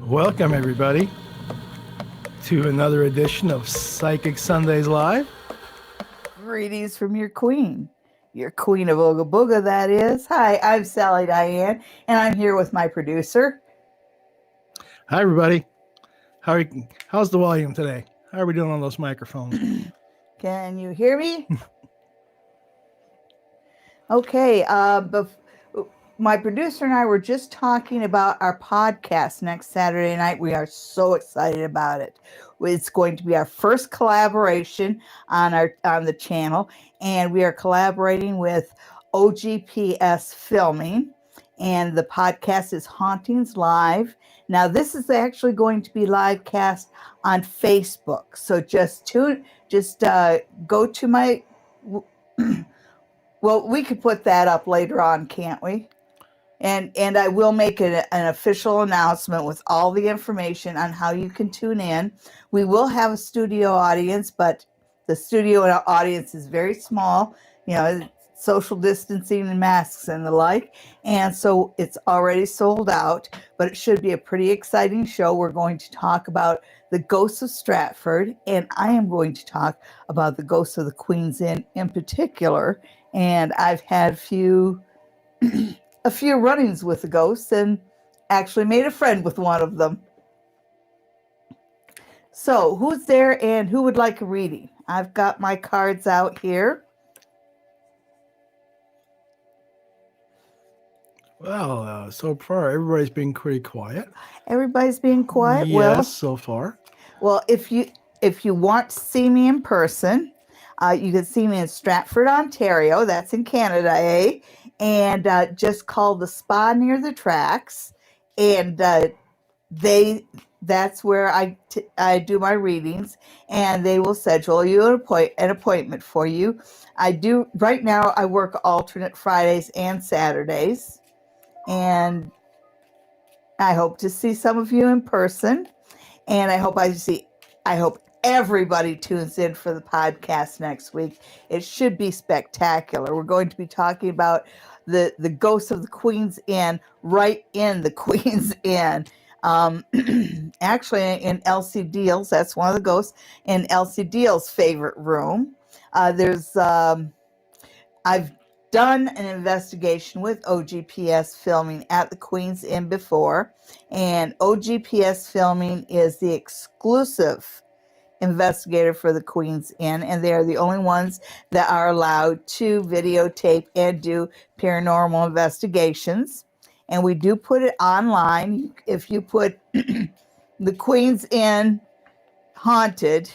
Welcome, everybody, to another edition of Psychic Sundays Live. Greetings from your queen of Ooga Booga, that is. Hi, I'm Sally Diane, and I'm here with my producer. Hi, everybody. How's the volume today? How are we doing on those microphones? Can you hear me? Okay, my producer and I were just talking about our podcast next Saturday night. We are so excited about it. It's going to be our first collaboration on the channel, and we are collaborating with OGPS Filming, and the podcast is Hauntings Live. Now, this is actually going to be live cast on Facebook, so just go to my. Well, we could put that up later on, can't we? And I will make an official announcement with all the information on how you can tune in. We will have a studio audience, but the studio audience is very small, social distancing and masks and the like. And so it's already sold out, but it should be a pretty exciting show. We're going to talk about the ghosts of Stratford, and I am going to talk about the ghosts of the Queen's Inn in particular. And I've had a few run-ins with the ghosts and actually made a friend with one of them. So who's there and who would like a reading? I've got my cards out here. Well, so far everybody's been pretty quiet. Everybody's being quiet? Yes, well, so far. Well, if you want to see me in person, you can see me in Stratford, Ontario. That's in Canada, eh? And just call the spa near the tracks, and that's where I do my readings, and they will schedule you an appointment for you. Right now I work alternate Fridays and Saturdays, and I hope to see some of you in person, and I hope everybody tunes in for the podcast next week. It should be spectacular. We're going to be talking about the ghosts of the Queen's Inn, right in the Queen's Inn. Actually, in Elsie Deal's, that's one of the ghosts, in Elsie Deal's favorite room. I've done an investigation with OGPS Filming at the Queen's Inn before, and OGPS Filming is the exclusive investigator for the Queen's Inn, and they are the only ones that are allowed to videotape and do paranormal investigations. And we do put it online. If you put the Queen's Inn haunted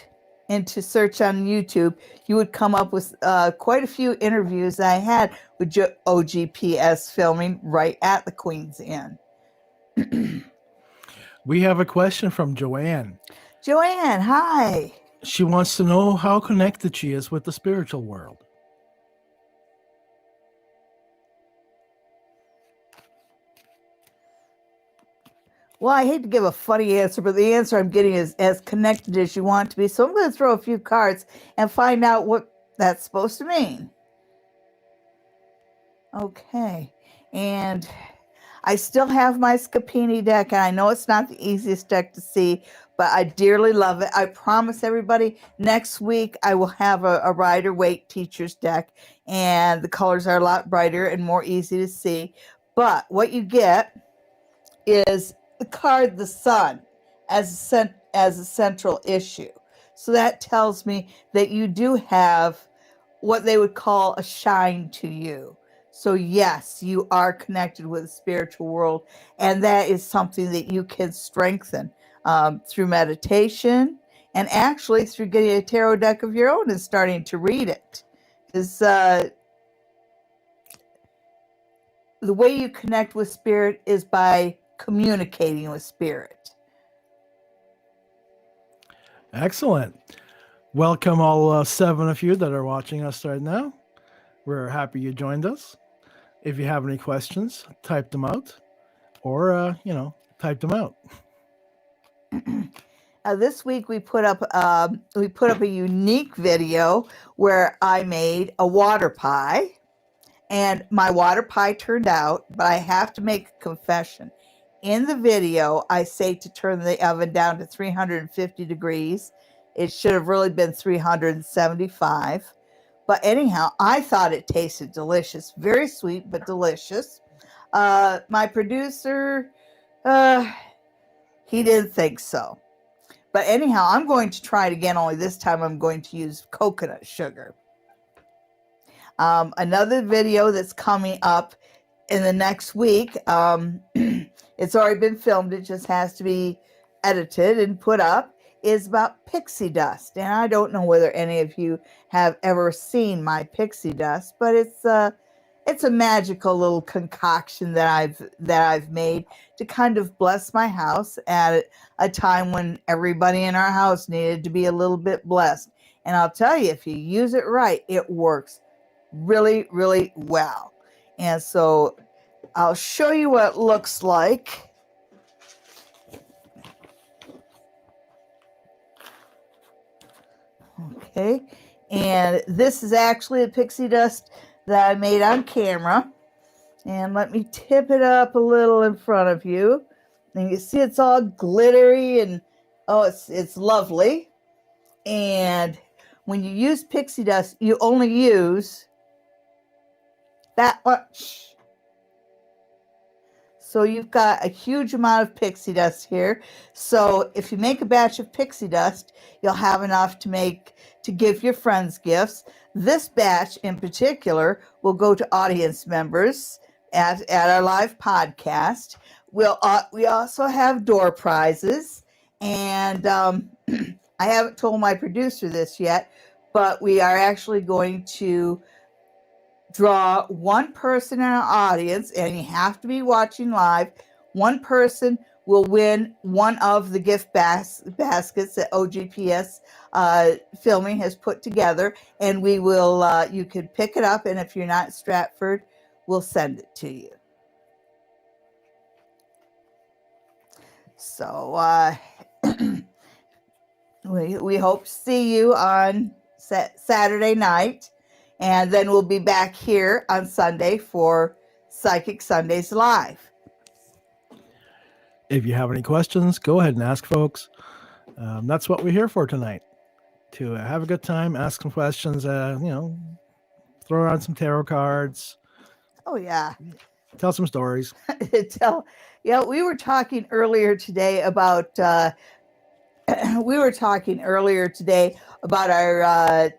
into search on YouTube, you would come up with quite a few interviews I had with OGPS Filming right at the Queen's Inn. We have a question from Joanne. Joanne, hi. She wants to know how connected she is with the spiritual world. Well, I hate to give a funny answer, but the answer I'm getting is as connected as you want to be. So I'm going to throw a few cards and find out what that's supposed to mean. Okay. And I still have my Scapini deck, and I know it's not the easiest deck to see, but I dearly love it. I promise everybody next week I will have a Rider-Waite teacher's deck, and the colors are a lot brighter and more easy to see. But what you get is the card the Sun as a central issue. So that tells me that you do have what they would call a shine to you. So yes, you are connected with the spiritual world, and that is something that you can strengthen through meditation and actually through getting a tarot deck of your own and starting to read it. Because the way you connect with spirit is by communicating with spirit. Excellent. Welcome all 7 of you that are watching us right now. We're happy you joined us. If you have any questions, type them out, or type them out. This week we put up a unique video where I made a water pie, and my water pie turned out. But I have to make a confession: in the video, I say to turn the oven down to 350 degrees. It should have really been 375. But anyhow, I thought it tasted delicious. Very sweet, but delicious. My producer, he didn't think so. But anyhow, I'm going to try it again, only this time I'm going to use coconut sugar. Another video that's coming up in the next week, it's already been filmed, it just has to be edited and put up, is about pixie dust. And I don't know whether any of you have ever seen my pixie dust, but it's a magical little concoction that I've made to kind of bless my house at a time when everybody in our house needed to be a little bit blessed. And I'll tell you, if you use it right, it works really, really well. And so I'll show you what it looks like. Okay, and this is actually a pixie dust that I made on camera. And let me tip it up a little in front of you. And you see it's all glittery and it's lovely. And when you use pixie dust, you only use that much. So you've got a huge amount of pixie dust here. So if you make a batch of pixie dust, you'll have enough to give your friends gifts. This batch in particular will go to audience members at our live podcast. We also have door prizes. And I haven't told my producer this yet, but we are actually going to draw one person in our audience, and you have to be watching live. One person will win one of the gift baskets that OGPS Filming has put together, and we will. You can pick it up, and if you're not in Stratford, we'll send it to you. So we hope to see you on Saturday night. And then we'll be back here on Sunday for Psychic Sundays Live. If you have any questions, go ahead and ask, folks. That's what we're here for tonight, to have a good time, ask some questions, throw around some tarot cards. Oh, yeah. Tell some stories. We were talking earlier today about... our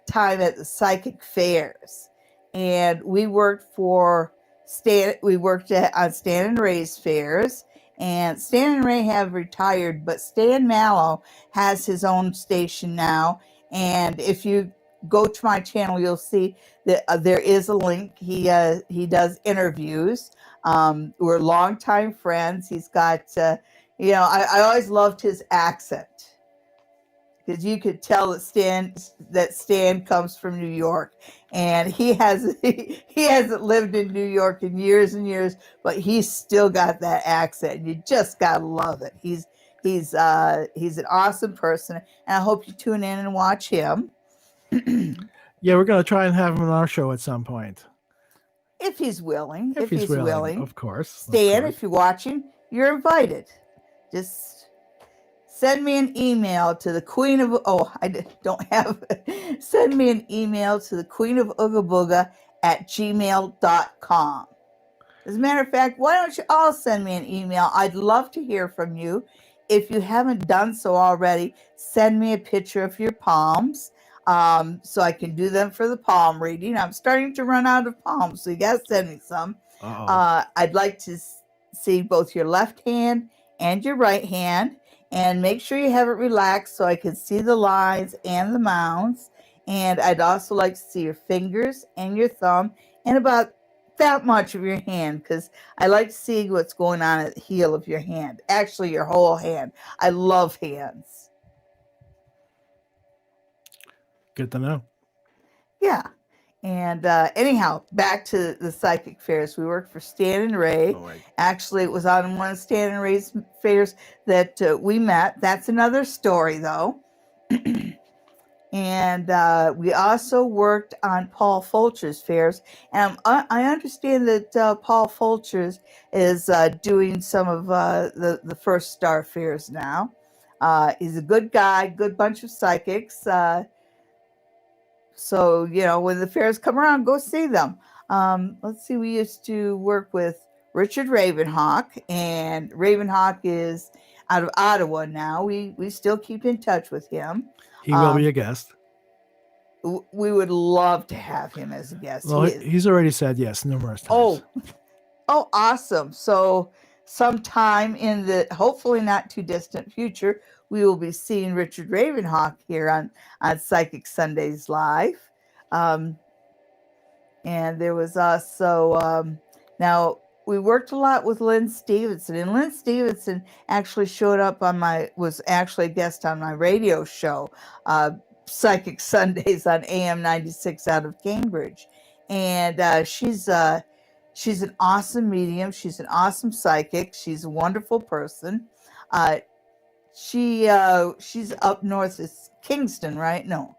time at the psychic fairs, and we worked on Stan and Ray's fairs, and Stan and Ray have retired, but Stan Mallow has his own station now. And if you go to my channel, you'll see that there is a link. He does interviews. We're longtime friends. He's got I always loved his accent, because you could tell that Stan comes from New York, and he hasn't lived in New York in years and years, but he's still got that accent. You just gotta love it. He's an awesome person, and I hope you tune in and watch him. Yeah, we're gonna try and have him on our show at some point, if he's willing. If he's willing, of course. Stan, if you're watching, you're invited. Just send me an email to the Queen of... Send me an email to the Queen of Ooga Booga at gmail.com. As a matter of fact, why don't you all send me an email? I'd love to hear from you. If you haven't done so already, send me a picture of your palms so I can do them for the palm reading. I'm starting to run out of palms, so you got to send me some. I'd like to see both your left hand and your right hand. And make sure you have it relaxed so I can see the lines and the mounds. And I'd also like to see your fingers and your thumb and about that much of your hand, because I like to see what's going on at the heel of your hand. Actually, your whole hand. I love hands. Good to know. Yeah. And anyhow, back to the psychic fairs. We worked for Stan and Ray. Actually, it was on one of Stan and Ray's fairs that we met. That's another story, though. And we also worked on Paul Fulcher's fairs. And I understand that Paul Fulcher's is doing some of the First Star fairs now. He's a good guy, good bunch of psychics. So, when the fairs come around, go see them. Let's see, we used to work with Richard Ravenhawk, and Ravenhawk is out of Ottawa now. We still keep in touch with him. He will be a guest. We would love to have him as a guest. Well, he's already said yes numerous times. Oh, awesome. So sometime in the hopefully not too distant future, we will be seeing Richard Ravenhawk here on Psychic Sundays Live. And there was also, now we worked a lot with Lynn Stevenson, and Lynn Stevenson actually was actually a guest on my radio show, Psychic Sundays on AM 96 out of Cambridge. And she's an awesome medium. She's an awesome psychic. She's a wonderful person. She's up north. It's Kingston, right? No.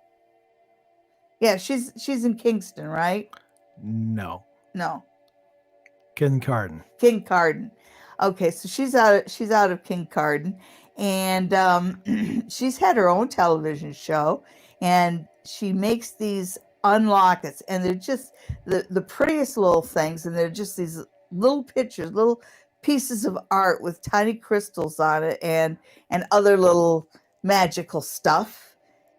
Yeah, she's in Kingston, right? No. Kincardine. Okay, so she's out of Kincardine, and she's had her own television show, and she makes these unlockets, and they're just the prettiest little things, and they're just these little pictures, little pieces of art with tiny crystals on it, and other little magical stuff.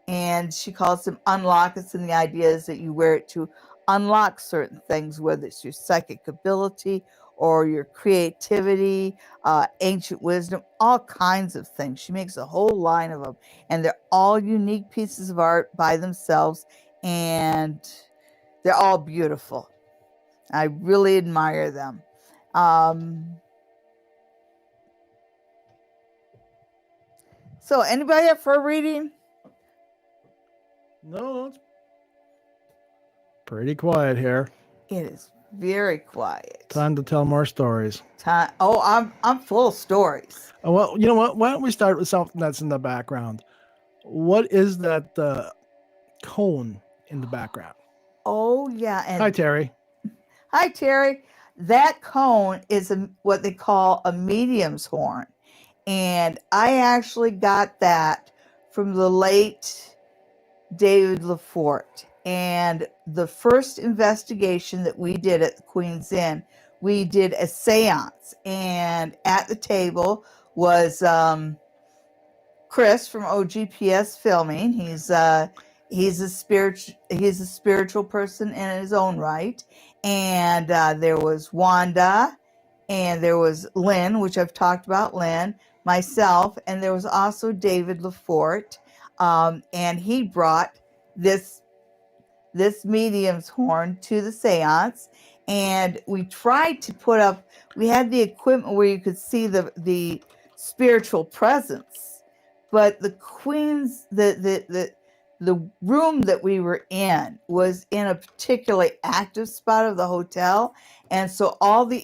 And she calls them unlockets, and the idea is that you wear it to unlock certain things, whether it's your psychic ability or your creativity, ancient wisdom, all kinds of things. She makes a whole line of them, and they're all unique pieces of art by themselves, and they're all beautiful. I really admire them. So anybody up for a reading? No, it's pretty quiet here. It is very quiet. Time to tell more stories. I'm full of stories. Oh, well, you know what? Why don't we start with something that's in the background? What is that cone in the background? Oh, yeah. And hi, Terry. Hi, Terry. That cone is what they call a medium's horn. And I actually got that from the late David Lafort. And the first investigation that we did at the Queen's Inn, we did a seance. And at the table was Chris from OGPS Filming. He's a spiritual person in his own right. And there was Wanda, and there was Lynn, which I've talked about, Lynn, myself, and there was also David Lafort. And he brought this medium's horn to the seance, and we tried to put up, we had the equipment where you could see the spiritual presence, but the Queen's, the room that we were in was in a particularly active spot of the hotel, and so all the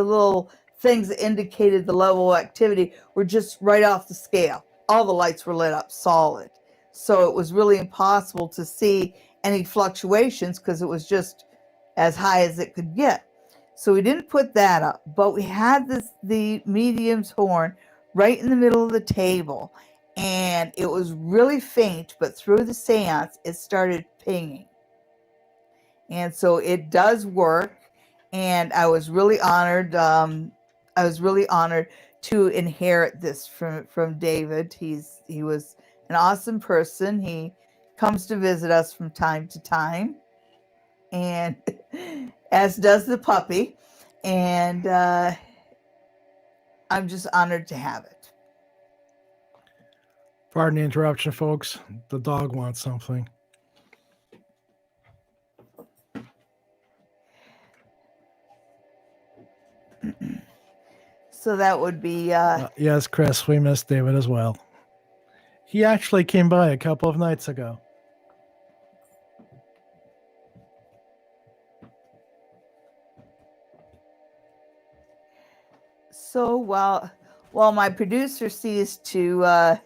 little things that indicated the level of activity were just right off the scale. All the lights were lit up solid, so it was really impossible to see any fluctuations because it was just as high as it could get. So we didn't put that up, but we had the medium's horn right in the middle of the table, and it was really faint, but through the seance it started pinging. And so it does work, and I was really honored. To inherit this from David. He was an awesome person. He comes to visit us from time to time, and as does the puppy. And I'm just honored to have it. Pardon the interruption, folks. The dog wants something. So that would be... yes, Chris, we missed David as well. He actually came by a couple of nights ago. So while my producer sees to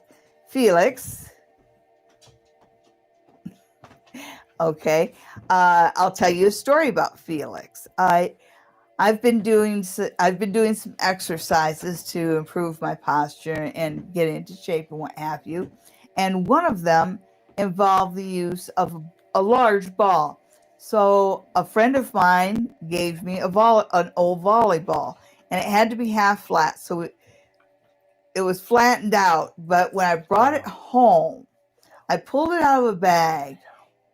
Felix, Okay. I'll tell you a story about Felix. I've been doing some exercises to improve my posture and get into shape and what have you. And one of them involved the use of a large ball. So a friend of mine gave me an old volleyball, and it had to be half flat. So it was flattened out. But when I brought it home, I pulled it out of a bag,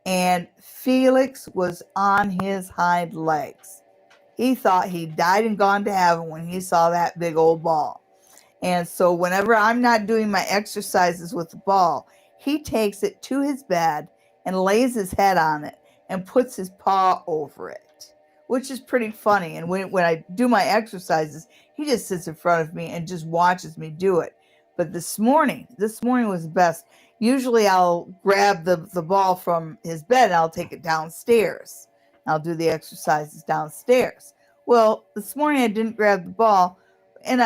and Felix was on his hind legs. He thought he died and gone to heaven when he saw that big old ball. And so whenever I'm not doing my exercises with the ball, he takes it to his bed and lays his head on it and puts his paw over it, which is pretty funny. And when I do my exercises, he just sits in front of me and just watches me do it. But this morning was the best. Usually I'll grab the ball from his bed and I'll take it downstairs. I'll do the exercises downstairs. Well, this morning I didn't grab the ball, and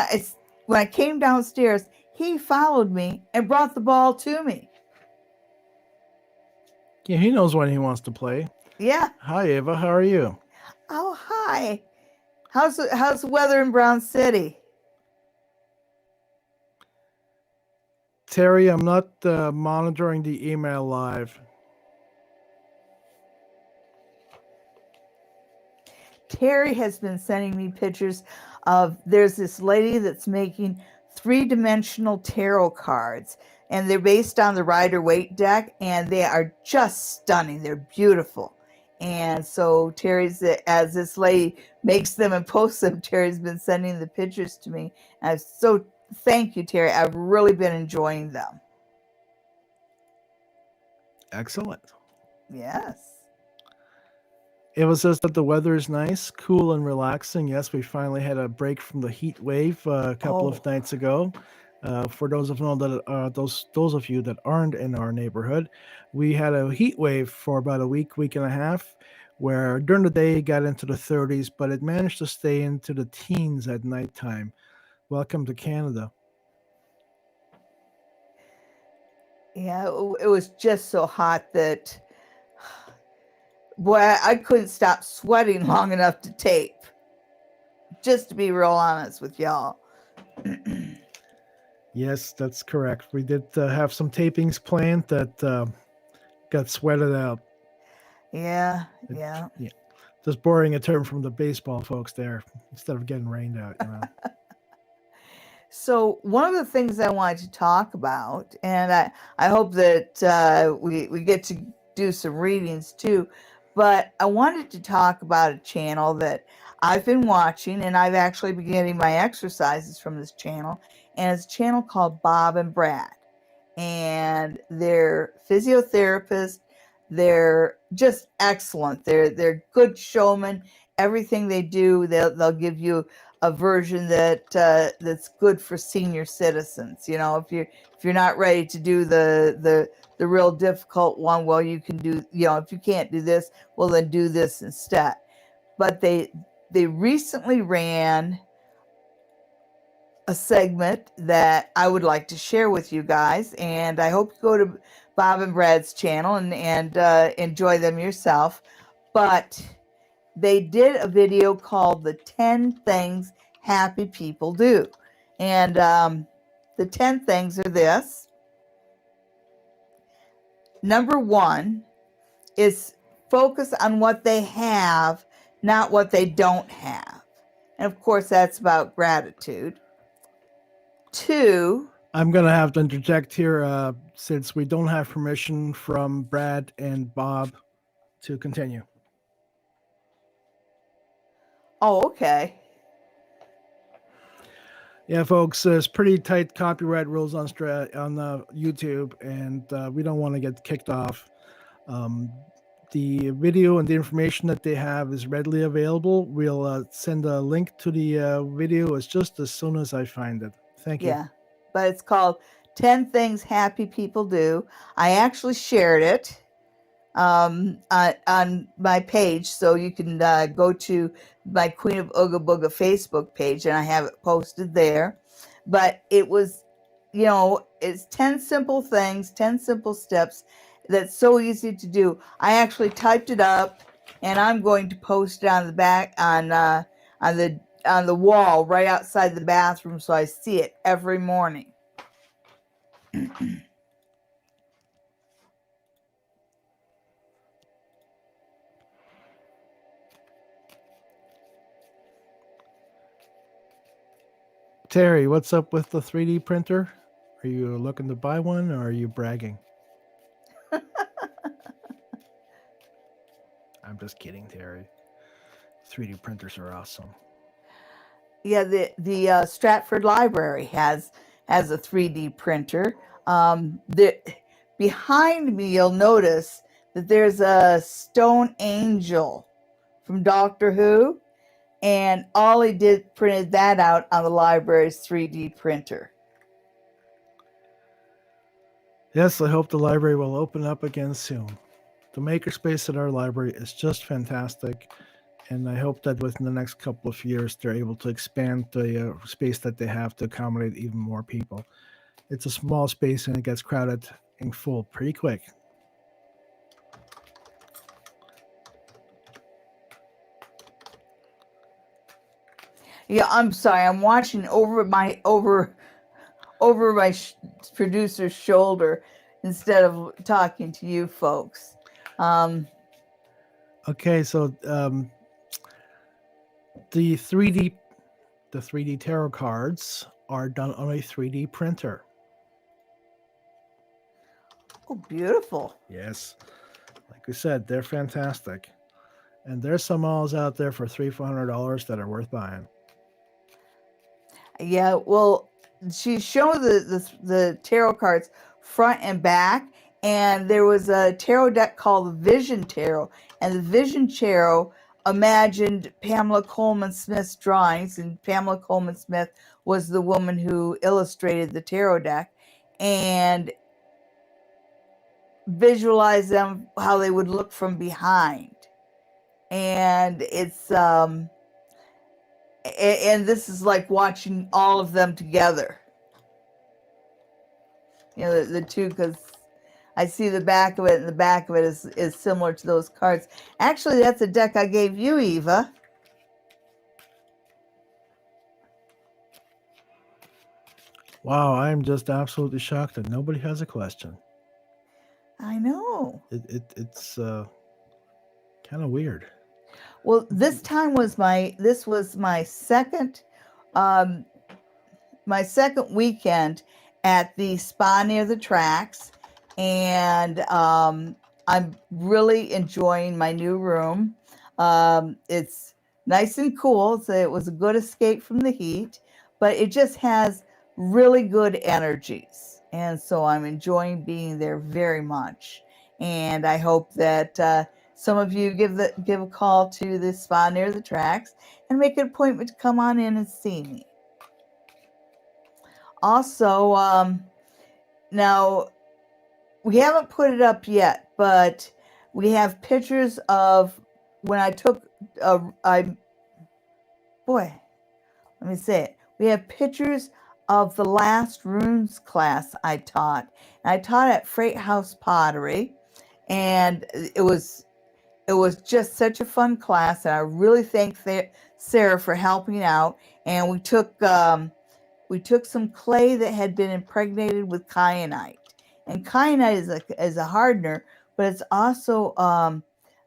when I came downstairs, he followed me and brought the ball to me. Yeah, he knows when he wants to play. Yeah. Hi, Ava. How are you? Oh, hi. How's the weather in Brown City? Terry, I'm not monitoring the email live. Terry has been sending me pictures of, there's this lady that's making 3-dimensional tarot cards, and they're based on the Rider-Waite deck, and they are just stunning. They're beautiful. And so as this lady makes them and posts them, Terry's been sending the pictures to me. And so thank you, Terry. I've really been enjoying them. Excellent. Yes. Ava says that the weather is nice, cool, and relaxing. Yes, we finally had a break from the heat wave a couple of nights ago. For those of you that aren't in our neighborhood, we had a heat wave for about a week and a half, where during the day it got into the 30s, but it managed to stay into the teens at nighttime. Welcome to Canada. Yeah, it was just so hot that, boy, I couldn't stop sweating long enough to tape. Just to be real honest with y'all. Yes, that's correct. We did have some tapings planned that got sweated out. Yeah. Just borrowing a term from the baseball folks there, instead of getting rained out, you know. So one of the things I wanted to talk about, and I hope that we get to do some readings too, but I wanted to talk about a channel that I've been watching, and I've actually been getting my exercises from this channel, and it's a channel called Bob and Brad. And they're physiotherapists. They're just excellent. They're good showmen. Everything they do, they'll give you a version that's good for senior citizens. You know, if you're not ready to do the real difficult one, well, you can do, you know, if you can't do this, well, then do this instead. But they recently ran a segment that I would like to share with you guys, and I hope you go to Bob and Brad's channel and enjoy them yourself. But they did a video called The 10 Things Happy People Do. And the 10 things are this. Number 1 is focus on what they have, not what they don't have. And of course, that's about gratitude. 2. I'm going to have to interject here since we don't have permission from Brad and Bob to continue. Oh, okay. Yeah, folks, there's pretty tight copyright rules on YouTube, and we don't want to get kicked off. The video and the information that they have is readily available. We'll send a link to the video as soon as I find it. Thank you. Yeah, but it's called 10 Things Happy People Do. I actually shared it on my page, so you can go to my Queen of Ooga Booga Facebook page, and I have it posted there. But it was, you know, it's 10 simple things, 10 simple steps, that's so easy to do. I actually typed it up, and I'm going to post it on the back on the wall right outside the bathroom, so I see it every morning. Terry, what's up with the 3D printer? Are you looking to buy one, or are you bragging? I'm just kidding, Terry. 3D printers are awesome. Yeah, the Stratford Library has a 3D printer. Behind me, you'll notice that there's a stone angel from Doctor Who, and Ollie printed that out on the library's 3D printer. Yes, I hope the library will open up again soon. The makerspace at our library is just fantastic, and I hope that within the next couple of years they're able to expand the space that they have to accommodate even more people. It's a small space and it gets crowded and full pretty quick. Yeah, I'm sorry. I'm watching over my producer's shoulder instead of talking to you folks. Okay, so the 3D tarot cards are done on a 3D printer. Oh, beautiful. Yes, like we said, they're fantastic, and there's some malls out there for $300-$400 that are worth buying. Yeah, well, she showed the tarot cards front and back, and there was a tarot deck called the Vision Tarot, and the Vision Tarot imagined Pamela Coleman Smith's drawings, and Pamela Coleman Smith was the woman who illustrated the tarot deck, and visualized them how they would look from behind. And it's and this is like watching all of them together. You know, the two, because I see the back of it, and the back of it is similar to those cards. Actually, that's a deck I gave you, Eva. Wow, I'm just absolutely shocked that nobody has a question. I know. It's kind of weird. Well, this was my second weekend at the spa near the tracks, and I'm really enjoying my new room. It's nice and cool, so it was a good escape from the heat, but it just has really good energies, and so I'm enjoying being there very much. And I hope that some of you give a call to the spa near the tracks and make an appointment to come on in and see me. Also, now we haven't put it up yet, but we have pictures of when I took let me say it. We have pictures of the last runes class I taught. And I taught at Freight House Pottery, and it was just such a fun class, and I really thank Sarah for helping out. And we took some clay that had been impregnated with kyanite, and kyanite is a hardener, but it's also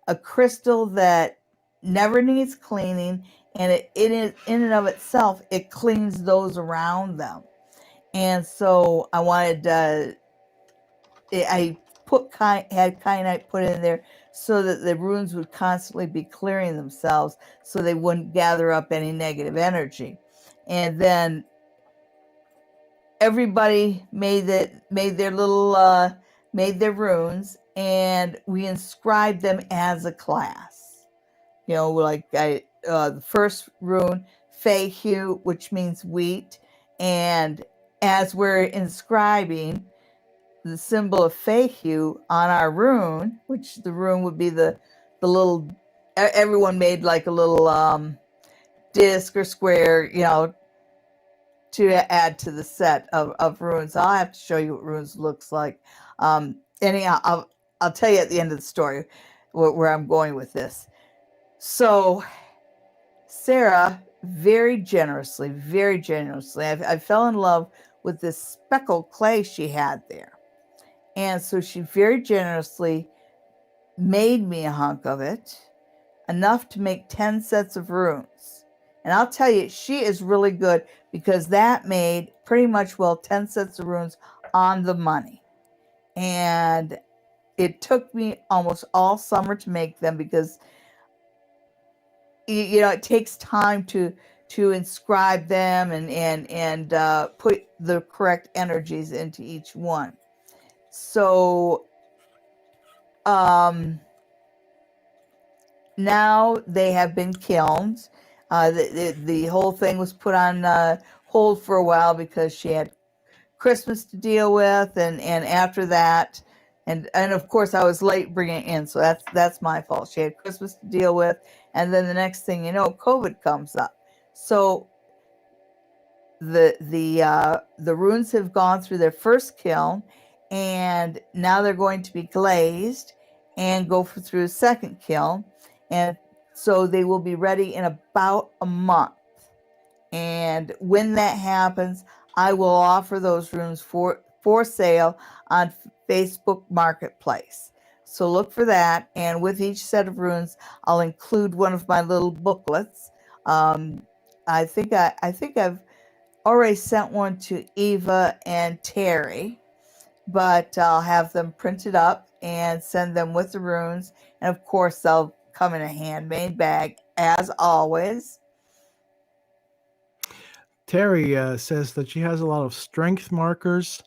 a crystal that never needs cleaning, and it in and of itself, it cleans those around them. And so I wanted I had kyanite put in there so that the runes would constantly be clearing themselves, so they wouldn't gather up any negative energy. And then everybody made their runes, and we inscribed them as a class. You know, like the first rune, Fehu, which means wheat, and as we're inscribing the symbol of Fehu on our rune, which the rune would be the little, everyone made like a little disc or square, you know, to add to the set of runes. I'll have to show you what runes looks like. Anyhow, I'll tell you at the end of the story where I'm going with this. So Sarah, very generously, I fell in love with this speckled clay she had there. And so she very generously made me a hunk of it, enough to make 10 sets of runes. And I'll tell you, she is really good because that made pretty much, 10 sets of runes on the money. And it took me almost all summer to make them because, it takes time to inscribe them and put the correct energies into each one. So now they have been kilned. The whole thing was put on hold for a while because she had Christmas to deal with, and after that, and of course I was late bringing it in, so that's my fault. She had Christmas to deal with, and then the next thing you know, COVID comes up. So the runes have gone through their first kiln, and now they're going to be glazed and go through a second kiln, and so they will be ready in about a month. And when that happens, I will offer those runes for sale on Facebook Marketplace. So look for that. And with each set of runes, I'll include one of my little booklets. I think I've already sent one to Eva and Terry, but I'll have them printed up and send them with the runes. And of course, they'll come in a handmade bag, as always. Terry says that she has a lot of strength markers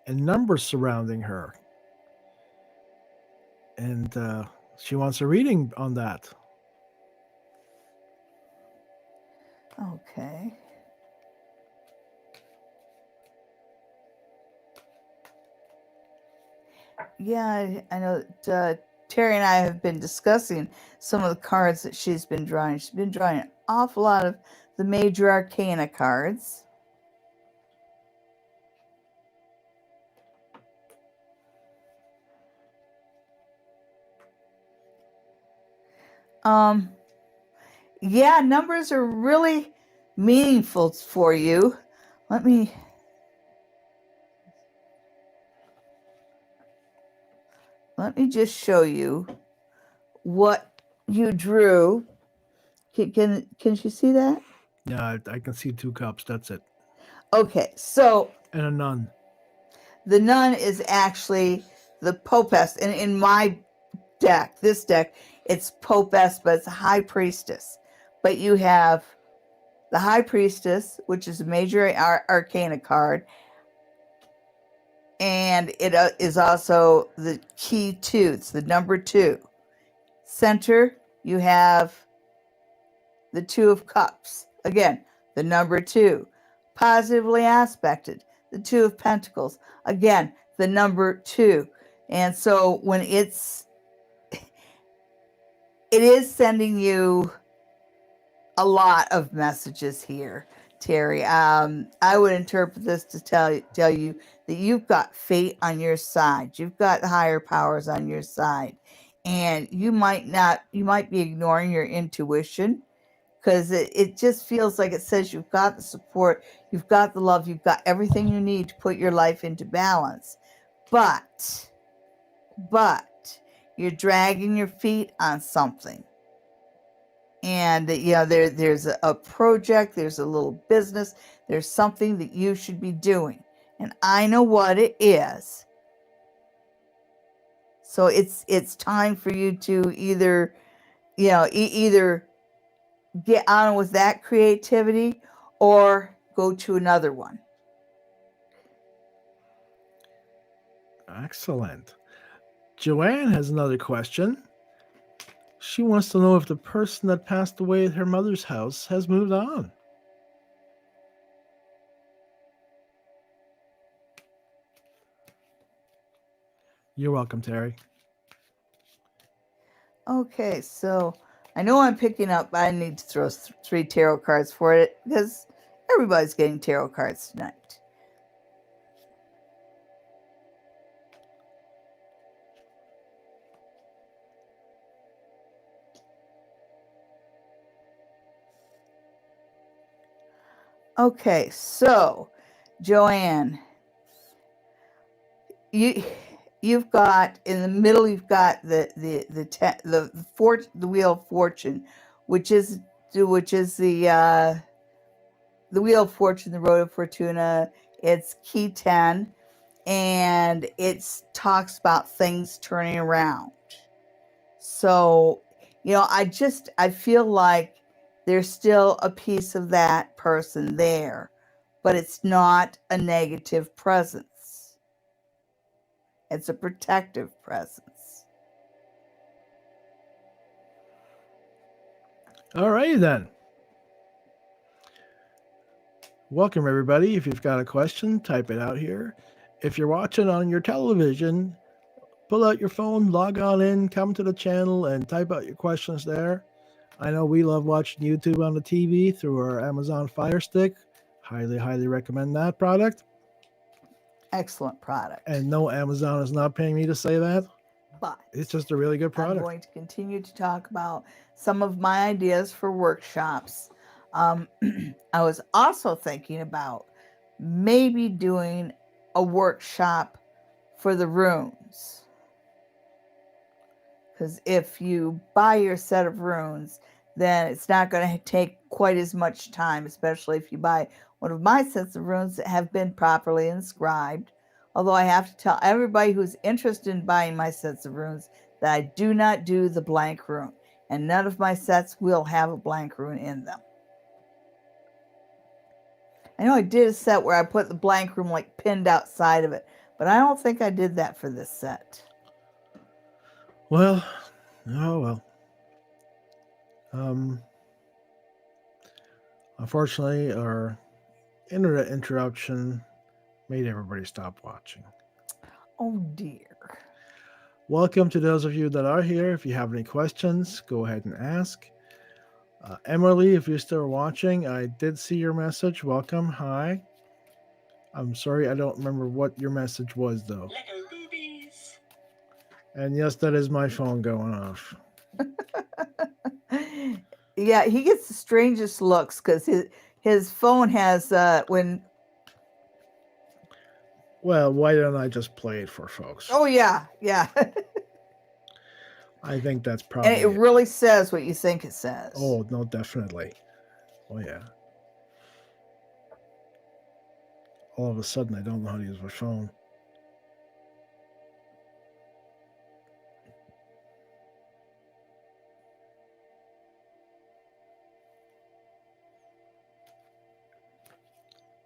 and numbers surrounding her. And she wants a reading on that. Okay. Yeah, I know that Terry and I have been discussing some of the cards that she's been drawing. She's been drawing an awful lot of the major arcana cards. Yeah, numbers are really meaningful for you. Let me just show you what you drew. Can she see that? Yeah, I can see 2 cups. That's it. Okay, so And a nun. the nun is actually the popess. And in my deck, this deck, it's popess, but it's a high priestess. But you have the high priestess, which is a major arcana card, and it is also the key 2. It's the number 2. Center, you have the 2 of cups. Again, the number 2. Positively aspected, the 2 of pentacles. Again, the number 2. And so when it is sending you a lot of messages here, Terry. I would interpret this to tell you that you've got fate on your side. You've got the higher powers on your side. And you might be ignoring your intuition, because it just feels like it says you've got the support, you've got the love, you've got everything you need to put your life into balance. But you're dragging your feet on something. And there's a project, there's a little business, there's something that you should be doing, and I know what it is. So it's time for you to either either get on with that creativity or go to another one. Excellent. Joanne has another question. She wants to know if the person that passed away at her mother's house has moved on. You're welcome, Terry. Okay, so I know I'm picking up, I need to throw 3 tarot cards for it because everybody's getting tarot cards tonight. Okay, so Joanne, you've got in the middle. You've got the wheel of fortune, which is the wheel of fortune, the road of fortuna. It's key 10, and it talks about things turning around. So, I feel like there's still a piece of that person there, but it's not a negative presence. It's a protective presence. All right, then. Welcome, everybody. If you've got a question, type it out here. If you're watching on your television, pull out your phone, log on in, come to the channel, and type out your questions there. I know we love watching YouTube on the TV through our Amazon Fire Stick. Highly, highly recommend that product. Excellent product. And no, Amazon is not paying me to say that. But it's just a really good product. I'm going to continue to talk about some of my ideas for workshops. I was also thinking about maybe doing a workshop for the runes. Because if you buy your set of runes, then it's not going to take quite as much time, especially if you buy one of my sets of runes that have been properly inscribed. Although I have to tell everybody who's interested in buying my sets of runes that I do not do the blank rune. And none of my sets will have a blank rune in them. I know I did a set where I put the blank rune like pinned outside of it, but I don't think I did that for this set. Well, oh well. Unfortunately, our internet interruption made everybody stop watching. Oh dear. Welcome to those of you that are here. If you have any questions, go ahead and ask. Emily, if you're still watching, I did see your message. Welcome. Hi. I'm sorry, I don't remember what your message was, though. Little boobies. And yes, that is my phone going off. Yeah, he gets the strangest looks because his phone has when. Well, why don't I just play it for folks? Oh yeah. I think that's probably. And it really says what you think it says. Oh no, definitely. Oh yeah. All of a sudden, I don't know how to use my phone.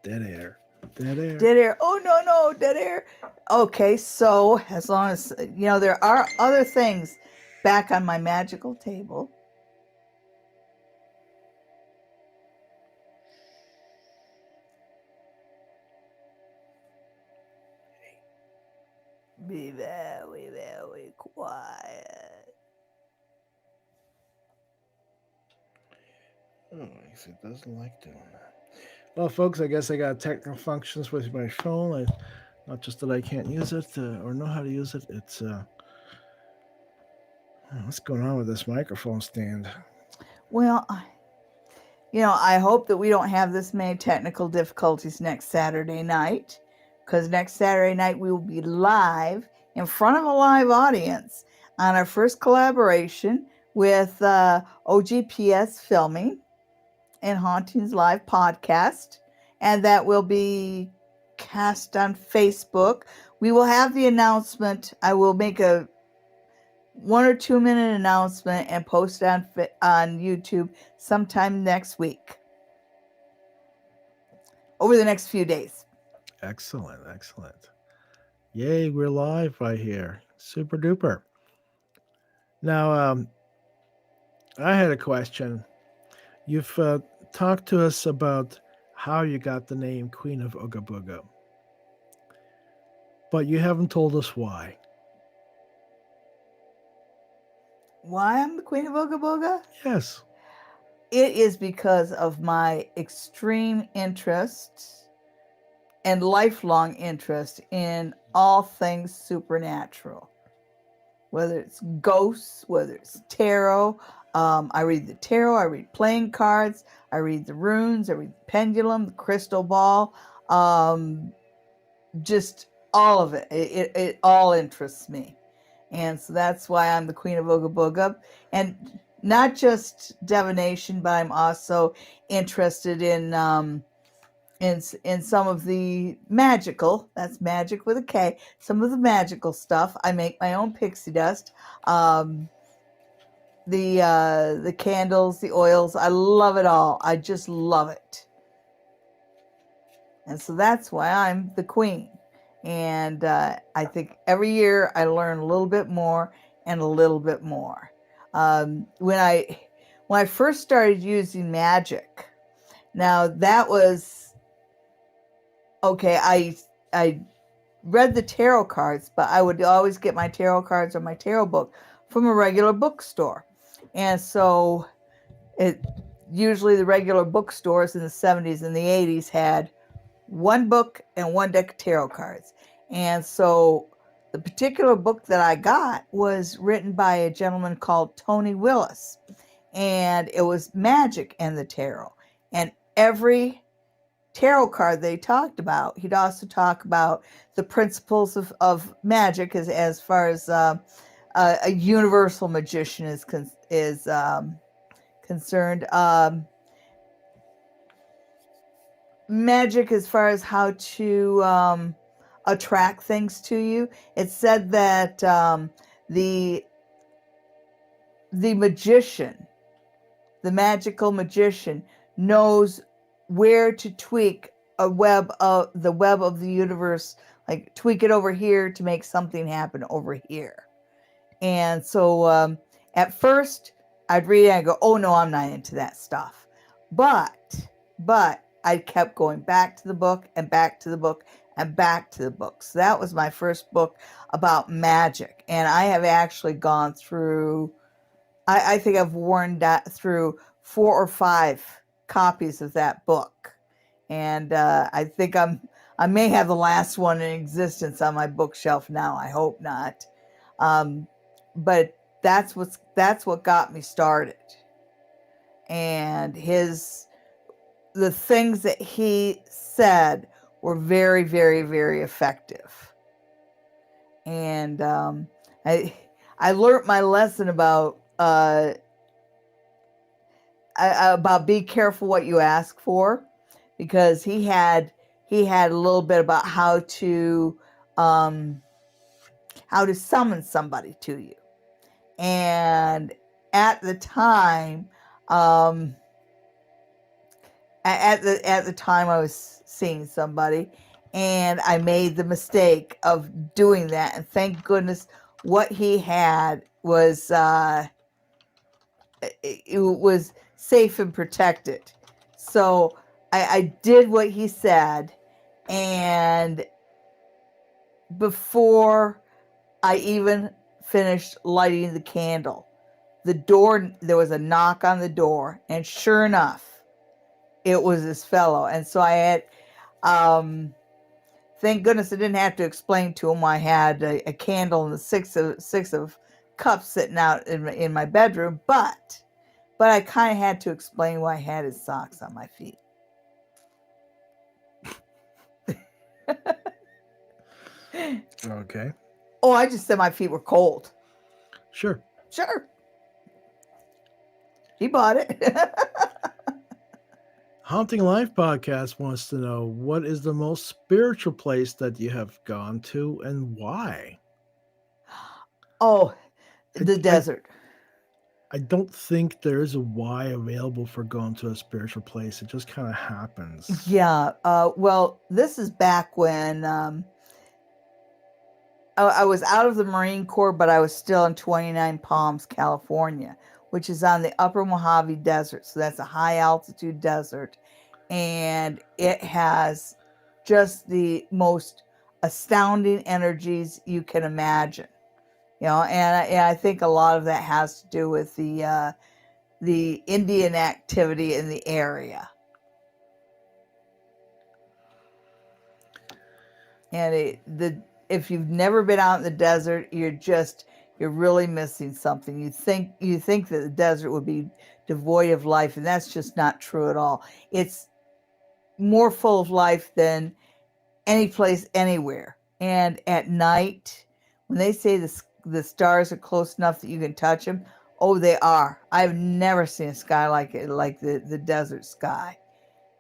Dead air. Dead air. Dead air. Oh no, dead air. Okay, so as long as there are other things back on my magical table. Be very, very quiet. Oh, I guess it doesn't like doing that. Well, folks, I guess I got technical functions with my phone. Not just that I can't use it or know how to use it. It's what's going on with this microphone stand? Well, I hope that we don't have this many technical difficulties next Saturday night, because next Saturday night we will be live in front of a live audience on our first collaboration with OGPS Filming and Hauntings Live podcast, and that will be cast on Facebook. We will have the announcement. I will make a 1 or 2 minute announcement and post it on YouTube sometime next week, over the next few days. Excellent. Yay, we're live right here. Super duper. Now, I had a question. You've talked to us about how you got the name Queen of Ooga Booga, but you haven't told us why. Why I'm the Queen of Ooga Booga? Yes. It is because of my extreme interest and lifelong interest in all things supernatural. Whether it's ghosts, whether it's tarot, I read the tarot, I read playing cards, I read the runes, I read the pendulum, the crystal ball, just all of it. It all interests me. And so that's why I'm the queen of Ooga Booga. And not just divination, but I'm also interested in some of the magical, that's magic with a K, some of the magical stuff. I make my own pixie dust. The candles, the oils, I love it all. I just love it. And so that's why I'm the queen. And I think every year I learn a little bit more and a little bit more. When I first started using magic, now that was okay. I read the tarot cards, but I would always get my tarot cards or my tarot book from a regular bookstore, and so usually the regular bookstores in the 70s and the 80s had one book and one deck of tarot cards. And so the particular book that I got was written by a gentleman called Tony Willis, and it was magic and the tarot. And every tarot card they talked about, he'd also talk about the principles of magic as far as a universal magician is concerned. Magic as far as how to attract things to you. It said that the magician, the magical magician, knows where to tweak the web of the universe, like tweak it over here to make something happen over here. And so at first I'd read it and I'd go, oh no, I'm not into that stuff. But I kept going back to the book and back to the book and back to the book. So that was my first book about magic. And I have actually gone through, I think I've worn that through 4 or 5 copies of that book. And I think I may have the last one in existence on my bookshelf now. I hope not. But that's what got me started. And the things that he said were very, very, very effective. And I learned my lesson about be careful what you ask for, because he had a little bit about how to summon somebody to you. And at the time, at the time I was seeing somebody, and I made the mistake of doing that. And thank goodness what he had was it was safe and protected. So I did what he said, and before I even finished lighting the candle, there was a knock on the door, and sure enough, it was this fellow. And so I had, thank goodness I didn't have to explain to him. I had a candle and the six of cups sitting out in my bedroom, but I kind of had to explain why I had his socks on my feet. Okay. Oh, I just said my feet were cold. Sure. He bought it. Haunting Life Podcast wants to know, what is the most spiritual place that you have gone to and why? Oh, the desert. I don't think there is a why available for going to a spiritual place. It just kind of happens. Yeah. Well, this is back when I was out of the Marine Corps, but I was still in 29 Palms, California, which is on the upper Mojave Desert. So that's a high altitude desert. And it has just the most astounding energies you can imagine. And I think a lot of that has to do with the Indian activity in the area. And if you've never been out in the desert, you're you're really missing something. You think that the desert would be devoid of life, and that's just not true at all. It's more full of life than any place anywhere. And at night, when they say the stars are close enough that you can touch them, oh, they are. I've never seen a sky like it, like the desert sky.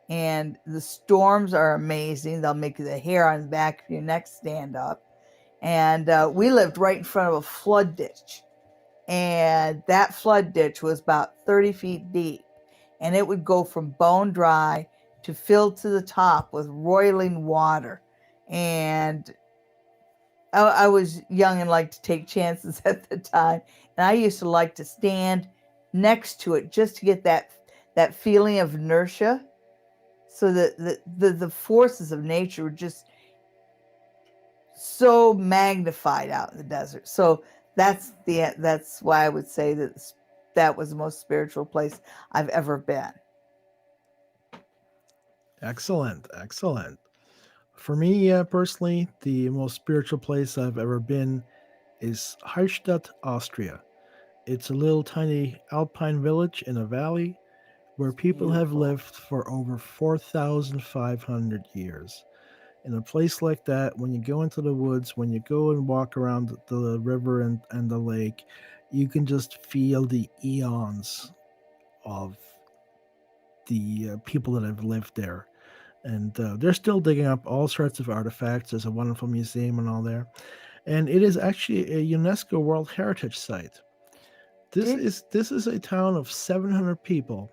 And the storms are amazing. They'll make the hair on the back of your neck stand up. And we lived right in front of a flood ditch. And that flood ditch was about 30 feet deep. And it would go from bone dry to filled to the top with roiling water. And I was young and liked to take chances at the time. And I used to like to stand next to it just to get that feeling of inertia. So that the forces of nature were just so magnified out in the desert. So that's why I would say that was the most spiritual place I've ever been. Excellent, excellent. For me, personally, the most spiritual place I've ever been is Heistadt, Austria. It's a little tiny alpine village in a valley where people have Beautiful. lived for over 4,500 years. In a place like that, when you go into the woods, when you go and walk around the river and the lake, you can just feel the eons of the people that have lived there. And they're still digging up all sorts of artifacts. There's a wonderful museum and all there. And it is actually a UNESCO World Heritage Site. This Did is a town of 700 people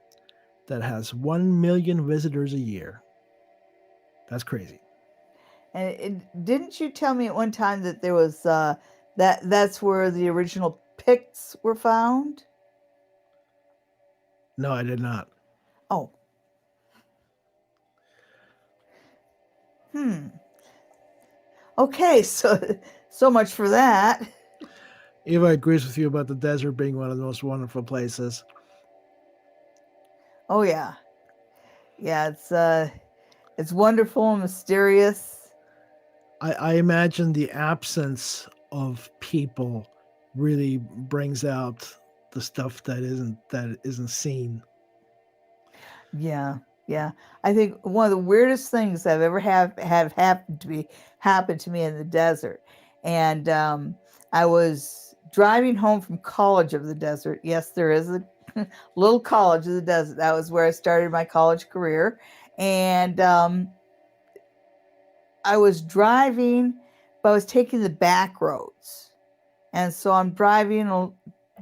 that has 1 million visitors a year. That's crazy. didn't you tell me at one time that there was that's where the original Picts were found? No, I did not. Oh, hmm. Okay, so much for that. Eva agrees with you about the desert being one of the most wonderful places. Oh yeah, yeah. It's wonderful and mysterious. I imagine the absence of people really brings out the stuff that isn't seen. Yeah, yeah. I think one of the weirdest things I've ever have happened to me in the desert, and I was driving home from College of the Desert. Yes, there is a little College of the Desert. That was where I started my college career, and I was driving, but I was taking the back roads, and so I'm driving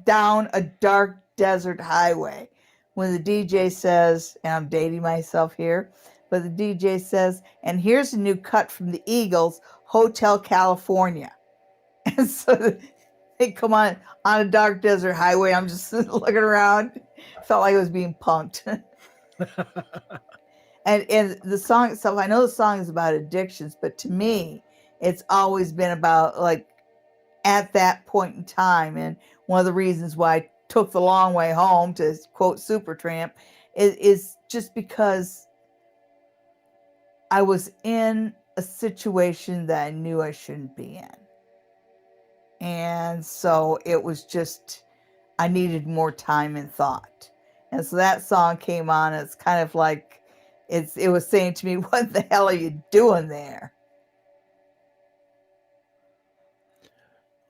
down a dark desert highway when the DJ says, and I'm dating myself here, but the DJ says, and here's a new cut from the Eagles, Hotel California. And so they come on a dark desert highway. I'm just looking around. Felt like I was being punked. And the song itself, I know the song is about addictions, but to me, it's always been about like at that point in time. And one of the reasons why I took the long way home, to quote Supertramp, is just because I was in a situation that I knew I shouldn't be in. And so it was just, I needed more time and thought. And so that song came on. And it's kind of like, it was saying to me, what the hell are you doing there?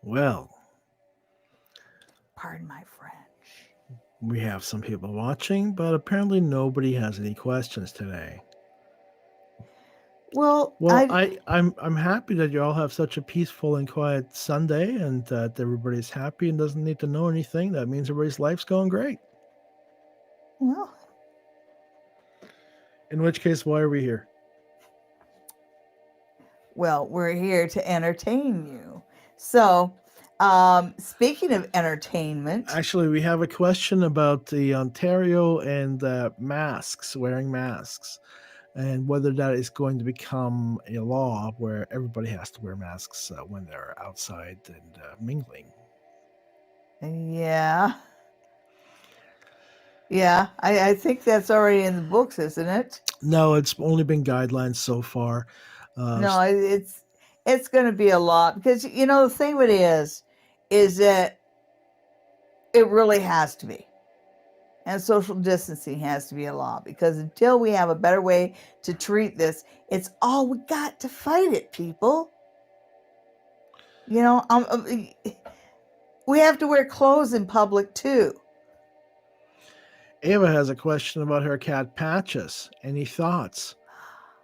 Well, Pardon my French. we have some people watching, but apparently nobody has any questions today. Well, Well, I'm happy that you all have such a peaceful and quiet Sunday, and that everybody's happy and doesn't need to know anything. That means everybody's life's going great. well, In which case, why are we here? well, we're here to entertain you. So, speaking of entertainment, Actually, we have a question about the Ontario and masks, wearing masks, and whether that is going to become a law where everybody has to wear masks when they're outside and mingling. yeah, yeah, I think that's already in the books, isn't it? No, it's only been guidelines so far. No, it's going to be a lot because the thing of it is is that it really has to be. And social distancing has to be a law, because until we have a better way to treat this, it's all we got to fight it, people. You know, we have to wear clothes in public too. Ava has a question about her cat Patches. Any thoughts?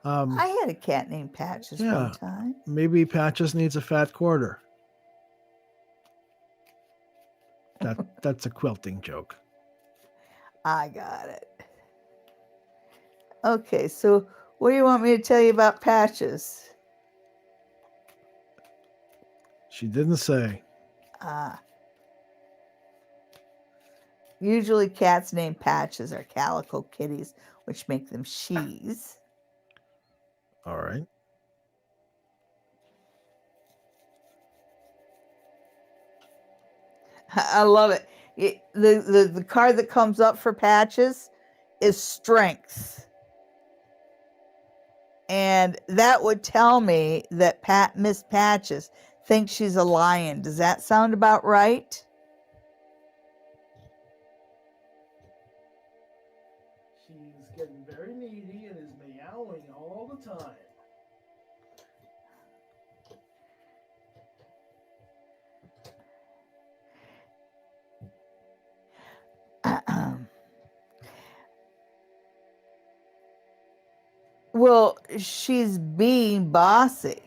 I had a cat named Patches Yeah. one time. Maybe Patches needs a fat quarter. That's a quilting joke. I got it. Okay, so what do you want me to tell you about Patches? She didn't say. Usually cats named Patches are calico kitties, which make them she's. All right. I love it. The card that comes up for Patches is Strength. And that would tell me that Miss Patches thinks she's a lion. Does that sound about right? She's getting very needy and is meowing all the time. Well, she's being bossy.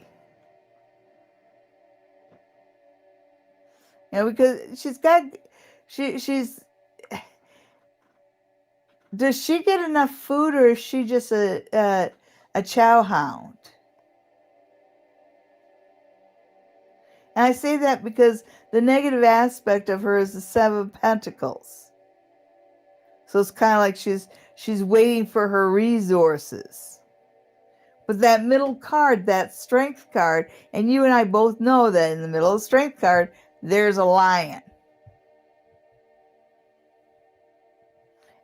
You know, because she's does she get enough food, or is she just a chow hound? And I say that because the negative aspect of her is the Seven of Pentacles. So it's kind of like she's waiting for her resources. But that middle card, that Strength card, and you and I both know that in the middle of the Strength card, there's a lion.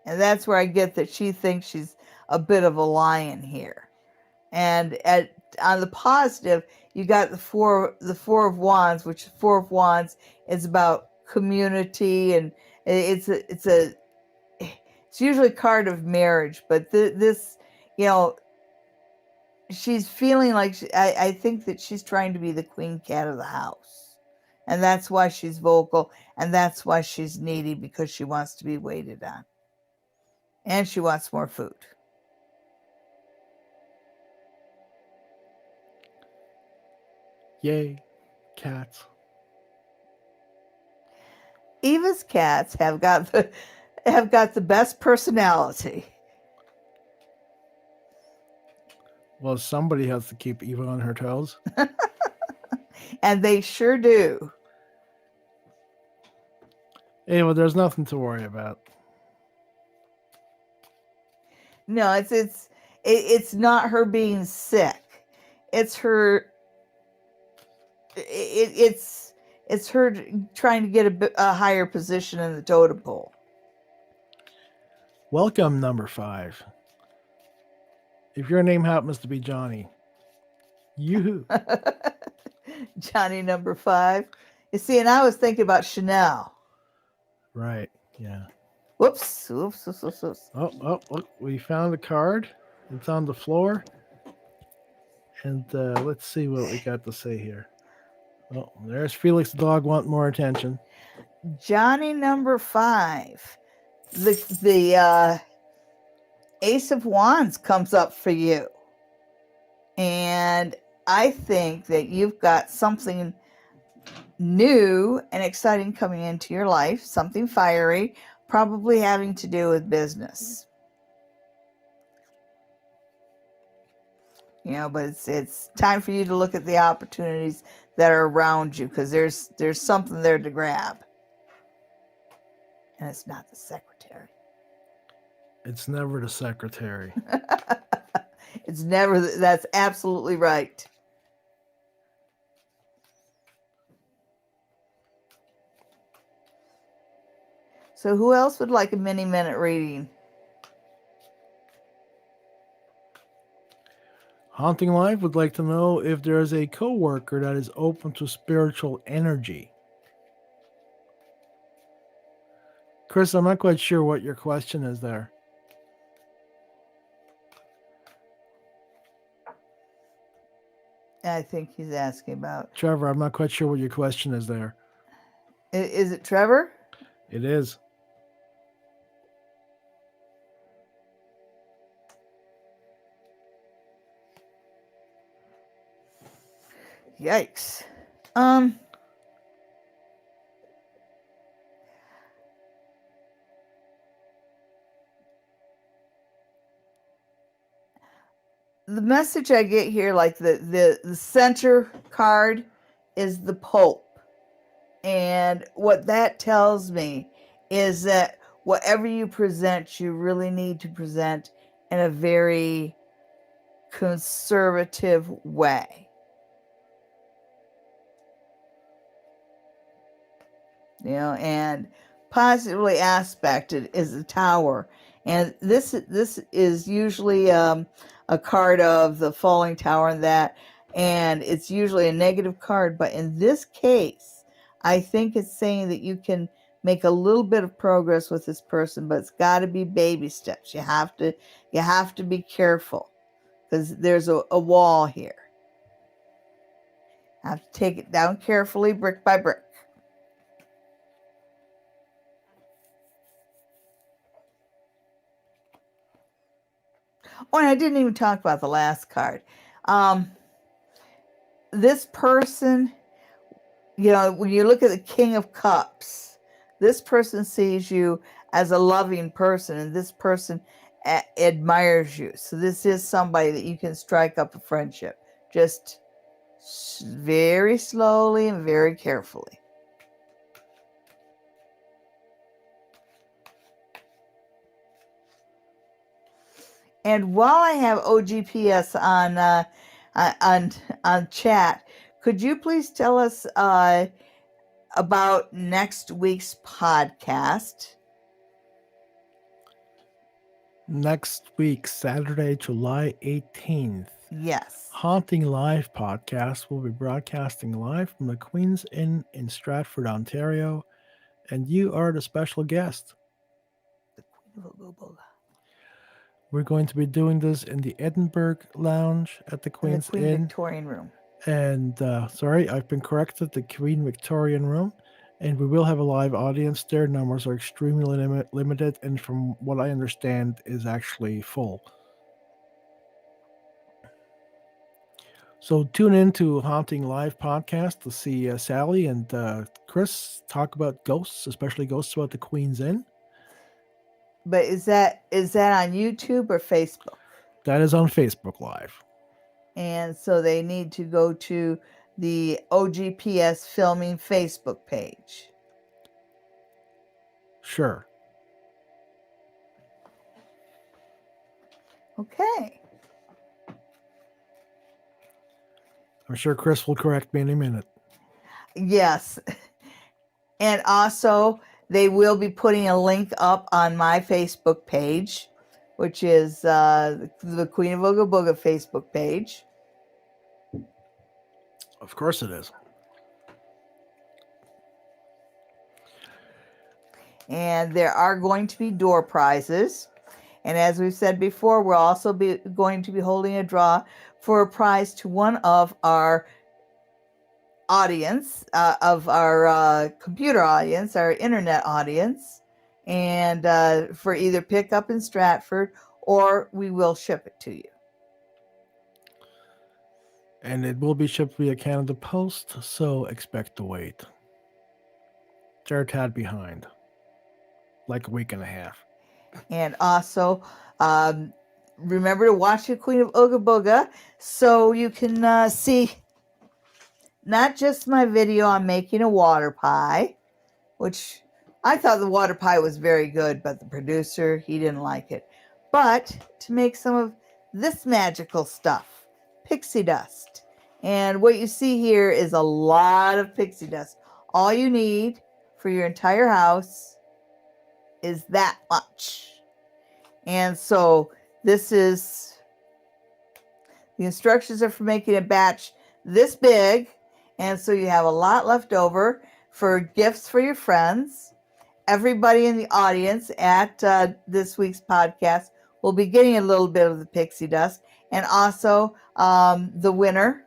And that's where I get that she thinks she's a bit of a lion here. And on the positive, you got the four of Wands, which Four of Wands is about community, and it's usually a card of marriage, but this, you know, she's feeling like I think that she's trying to be the queen cat of the house, and that's why she's vocal, and that's why she's needy, because she wants to be waited on, and she wants more food. Yay, cats. Eva's cats have got the best personality. Well, somebody has to keep Eva on her toes. And they sure do. Ava, there's nothing to worry about. No, it's not her being sick. It's her. It's her trying to get a higher position in the totem pole. Welcome, number 5. If your name happens to be Johnny, yoo-hoo. Johnny number 5. You see, and I was thinking about Chanel. Right, yeah. Whoops. Oh, look, we found a card. It's on the floor. And let's see what we got to say here. Oh, there's Felix the dog want more attention. Johnny number 5. The Ace of Wands comes up for you. And I think that you've got something new and exciting coming into your life, something fiery, probably having to do with business. You know, but it's time for you to look at the opportunities that are around you, because there's something there to grab. And it's not the secretary. It's never the secretary. It's never. That's absolutely right. So who else would like a mini-minute reading? Haunting Life would like to know if there is a coworker that is open to spiritual energy. Chris, I'm not quite sure what your question is there. I think he's asking about. Trevor, I'm not quite sure what your question is there. Is it Trevor? It is. Yikes. The message I get here, like the center card is the Pope. And what that tells me is that whatever you present, you really need to present in a very conservative way. You know, and positively aspected is the Tower. And this is usually a card of the falling tower and it's usually a negative card. But in this case, I think it's saying that you can make a little bit of progress with this person, but it's got to be baby steps. You have to be careful because there's a wall here. I have to take it down carefully, brick by brick. Oh, and I didn't even talk about the last card. This person, you know, when you look at the King of Cups, this person sees you as a loving person, and this person admires you. So this is somebody that you can strike up a friendship, just very slowly and very carefully. And while I have OGPS on chat, could you please tell us about next week's podcast? Next week, Saturday, July 18th. Yes. Haunting Live podcast will be broadcasting live from the Queen's Inn in Stratford, Ontario, and you are the special guest. The Queen of Ogoboga. We're going to be doing this in the Edinburgh Lounge at the Queen's Queen Inn. Victorian Room. And sorry, I've been corrected, the Queen Victorian Room. And we will have a live audience there. Numbers are extremely limited, and from what I understand, is actually full. So tune in to Haunting Live podcast to see Sally and Chris talk about ghosts, especially ghosts about the Queen's Inn. But is that on YouTube or Facebook? That is on Facebook Live. And so they need to go to the OGPS Filming Facebook page. Sure. Okay. I'm sure Chris will correct me in a minute. Yes. And also, they will be putting a link up on my Facebook page, which is the Queen of Ooga Booga Facebook page. Of course it is. And there are going to be door prizes. And as we've said before, we're also going to be holding a draw for a prize to one of our audience, of our computer audience, our internet audience, and for either pickup in Stratford or we will ship it to you. And it will be shipped via Canada Post, so expect to wait. They're a tad behind. Like a week and a half. And also, remember to watch the Queen of Ooga Booga so you can see not just my video on making a water pie, which I thought the water pie was very good, but the producer, he didn't like it. But to make some of this magical stuff, pixie dust. And what you see here is a lot of pixie dust. All you need for your entire house is that much. And so this is, the instructions are for making a batch this big. And so you have a lot left over for gifts for your friends. everybody in the audience at this week's podcast will be getting a little bit of the pixie dust, and also the winner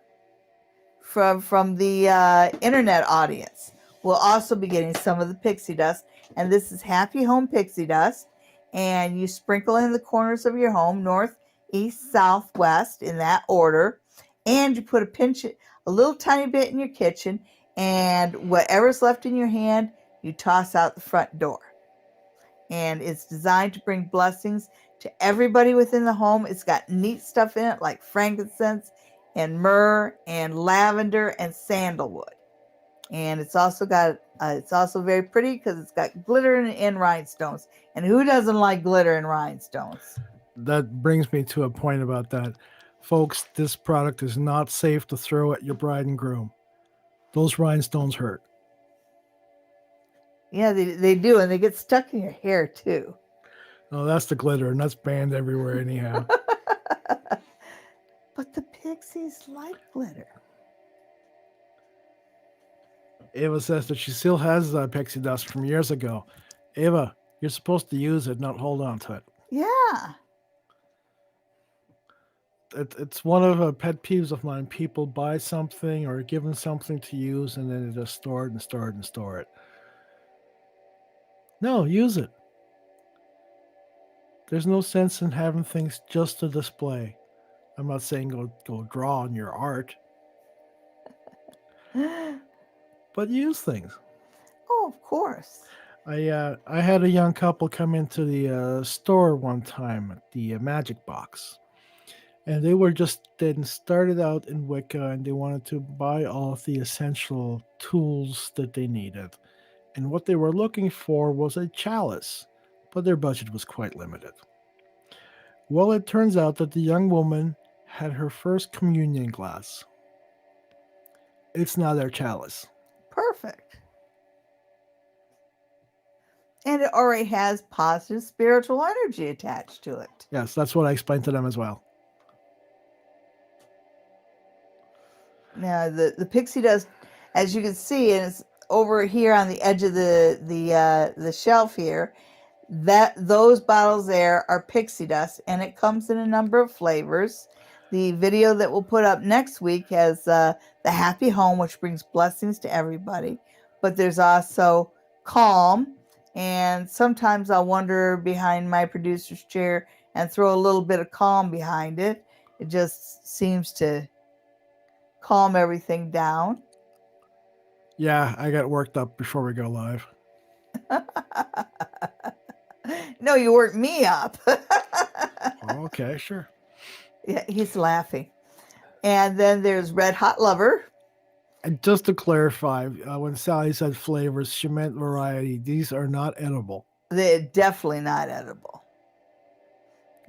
from the internet audience will also be getting some of the pixie dust. And this is Happy Home Pixie Dust, and you sprinkle in the corners of your home, north, east, south, west, in that order, and you put a little tiny bit in your kitchen, and whatever's left in your hand, you toss out the front door. And it's designed to bring blessings to everybody within the home. It's got neat stuff in it like frankincense and myrrh and lavender and sandalwood. And it's also very pretty because it's got glitter and rhinestones. And who doesn't like glitter and rhinestones? That brings me to a point about that. Folks, this product is not safe to throw at your bride and groom. Those rhinestones hurt. Yeah, they do. And they get stuck in your hair too. No, that's the glitter, and that's banned everywhere anyhow. But the pixies like glitter. Ava says that she still has pixie dust from years ago. Ava, you're supposed to use it, not hold on to it. Yeah. It's one of the pet peeves of mine. People buy something or given something to use, and then they just store it and store it and store it. No, use it. There's no sense in having things just to display. I'm not saying go draw on your art, but use things. Oh, of course. I had a young couple come into the store one time at the Magic Box, and they were just then started out in Wicca, and they wanted to buy all of the essential tools that they needed. And what they were looking for was a chalice, but their budget was quite limited. Well, it turns out that the young woman had her first communion glass. It's now their chalice. Perfect. And it already has positive spiritual energy attached to it. Yes, that's what I explained to them as well. Now the pixie dust, as you can see, and it's over here on the edge of the shelf here. That those bottles there are pixie dust, and it comes in a number of flavors. The video that we'll put up next week has the Happy Home, which brings blessings to everybody. But there's also Calm, and sometimes I'll wander behind my producer's chair and throw a little bit of Calm behind it. It just seems to calm everything down. Yeah, I got worked up before we go live. No, you worked me up. Okay, sure. Yeah, he's laughing. And then there's Red Hot Lover. And just to clarify, when Sally said flavors, she meant variety. These are not edible. They're definitely not edible.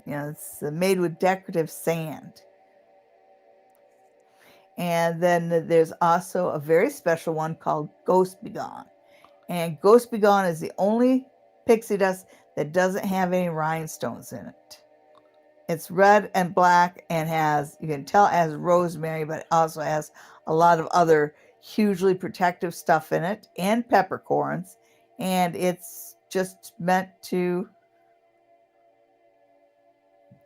You know, it's made with decorative sand. And then there's also a very special one called Ghost Begone. And Ghost Begone is the only pixie dust that doesn't have any rhinestones in it. It's red and black and you can tell it has rosemary, but it also has a lot of other hugely protective stuff in it and peppercorns. And it's just meant to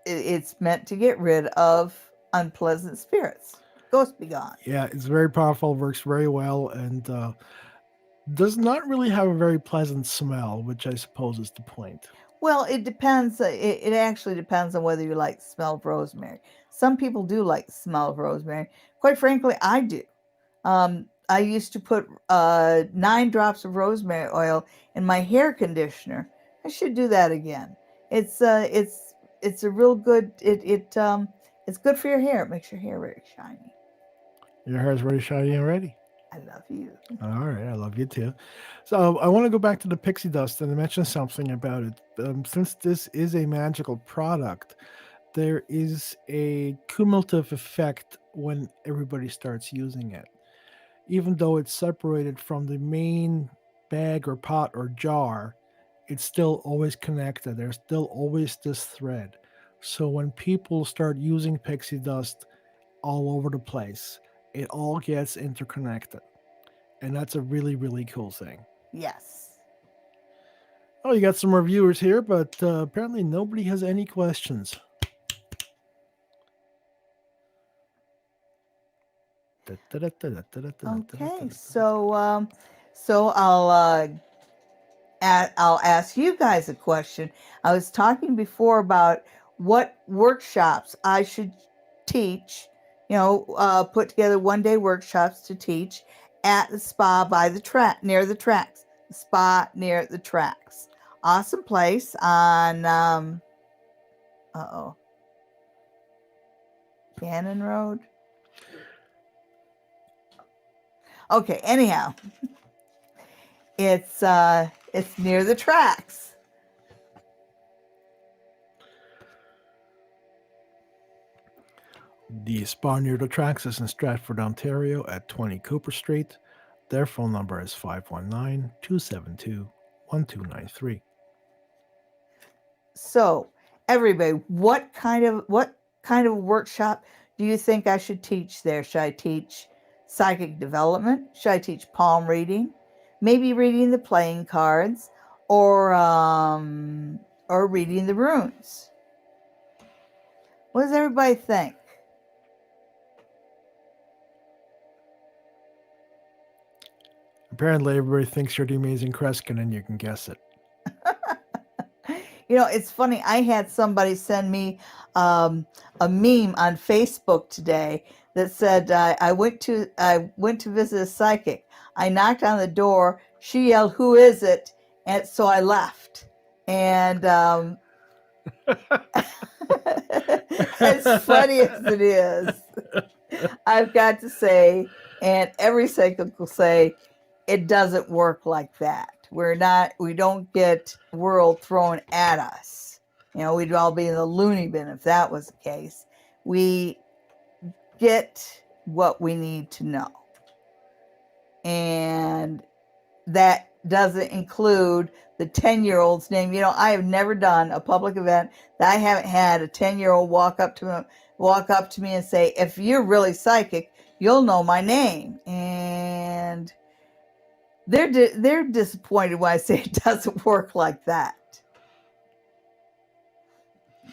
get rid of unpleasant spirits. Ghost Begone. Yeah, it's very powerful, works very well, and does not really have a very pleasant smell, which I suppose is the point. Well, it depends. It actually depends on whether you like the smell of rosemary. Some people do like the smell of rosemary. Quite frankly, I do. I used to put 9 drops of rosemary oil in my hair conditioner. I should do that again. It's a real good. It's good for your hair. It makes your hair very shiny. Your hair's very shiny already. I love you. All right, I love you too. So I want to go back to the pixie dust and mention something about it. Since this is a magical product, there is a cumulative effect when everybody starts using it. Even though it's separated from the main bag or pot or jar, it's still always connected. There's still always this thread. So when people start using pixie dust all over the place, it all gets interconnected. And that's a really, really cool thing. Yes. Oh, you got some more viewers here, but apparently nobody has any questions. Okay, so I'll ask you guys a question. I was talking before about what workshops I should teach. Put together 1-day workshops to teach at the spa by the track, near the tracks. The spa near the tracks. Awesome place on Cannon Road. Okay, anyhow, it's near the tracks. The spa near the tracks is in Stratford, Ontario at 20 Cooper Street. Their phone number is 519-272-1293. So, everybody, what kind of workshop do you think I should teach there? Should I teach psychic development? Should I teach palm reading? Maybe reading the playing cards, or reading the runes? What does everybody think? Apparently, everybody thinks you're the amazing Kreskin, and you can guess it. It's funny. I had somebody send me a meme on Facebook today that said, I went to visit a psychic. I knocked on the door. She yelled, "Who is it?" And so I left. And as funny as it is, I've got to say, and every psychic will say, it doesn't work like that. We don't get the world thrown at us. We'd all be in the loony bin if that was the case. We get what we need to know. And that doesn't include the 10-year-old's name. I have never done a public event that I haven't had a 10-year-old walk up to me and say, "If you're really psychic, you'll know my name." And they're disappointed when I say it doesn't work like that.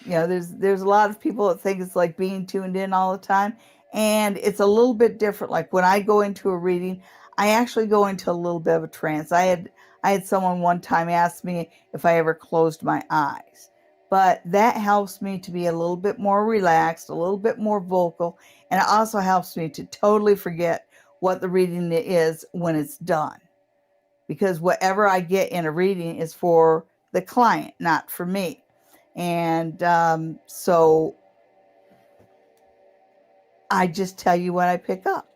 There's a lot of people that think it's like being tuned in all the time, and it's a little bit different. Like when I go into a reading, I actually go into a little bit of a trance. I had someone one time ask me if I ever closed my eyes, but that helps me to be a little bit more relaxed, a little bit more vocal, and it also helps me to totally forget what the reading is when it's done. Because whatever I get in a reading is for the client, not for me. And so I just tell you what I pick up.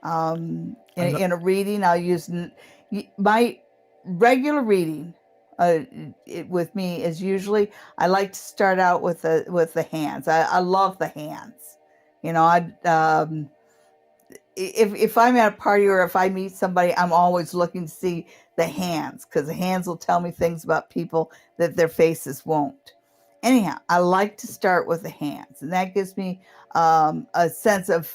In a reading, I'll use my regular reading. With me is usually, I like to start out with the hands. I love the hands. If I'm at a party or if I meet somebody, I'm always looking to see the hands, because the hands will tell me things about people that their faces won't. Anyhow, I like to start with the hands, and that gives me a sense of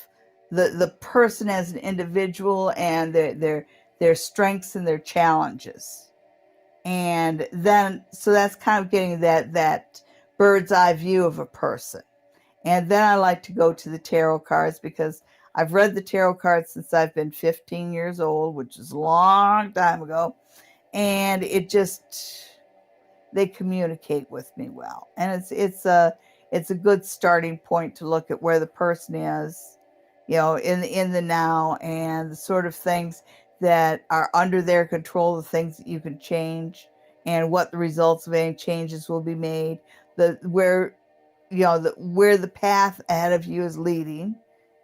the person as an individual and their strengths and their challenges. And then, so that's kind of getting that bird's eye view of a person. And then I like to go to the tarot cards, because I've read the tarot cards since I've been 15 years old, which is a long time ago. And they communicate with me well. And it's a good starting point to look at where the person is, in the now, and the sort of things that are under their control, the things that you can change, and what the results of any changes will be made, where the path ahead of you is leading.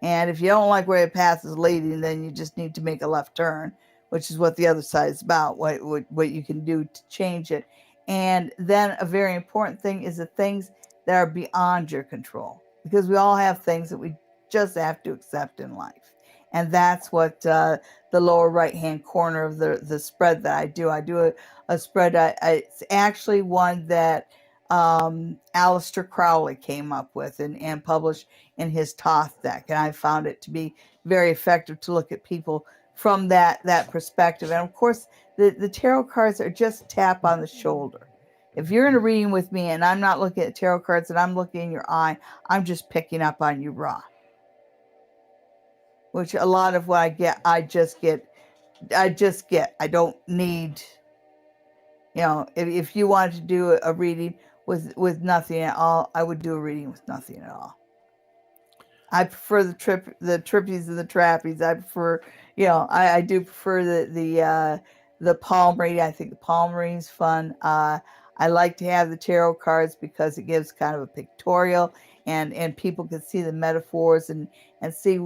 And if you don't like where the path is leading, then you just need to make a left turn, which is what the other side is about, what you can do to change it. And then a very important thing is the things that are beyond your control, because we all have things that we just have to accept in life. And that's what the lower right-hand corner of the spread that I do. I do a spread. It's actually one that Aleister Crowley came up with and published in his Thoth deck. And I found it to be very effective to look at people from that perspective. And of course, the tarot cards are just tap on the shoulder. If you're in a reading with me and I'm not looking at tarot cards and I'm looking in your eye, I'm just picking up on you raw. Which a lot of what I get. I don't need, if you wanted to do a reading with nothing at all, I would do a reading with nothing at all. I prefer the trippies and the trappies. I prefer, I do prefer the palm reading. I think the palm reading is fun. I like to have the tarot cards because it gives kind of a pictorial, and people can see the metaphors and see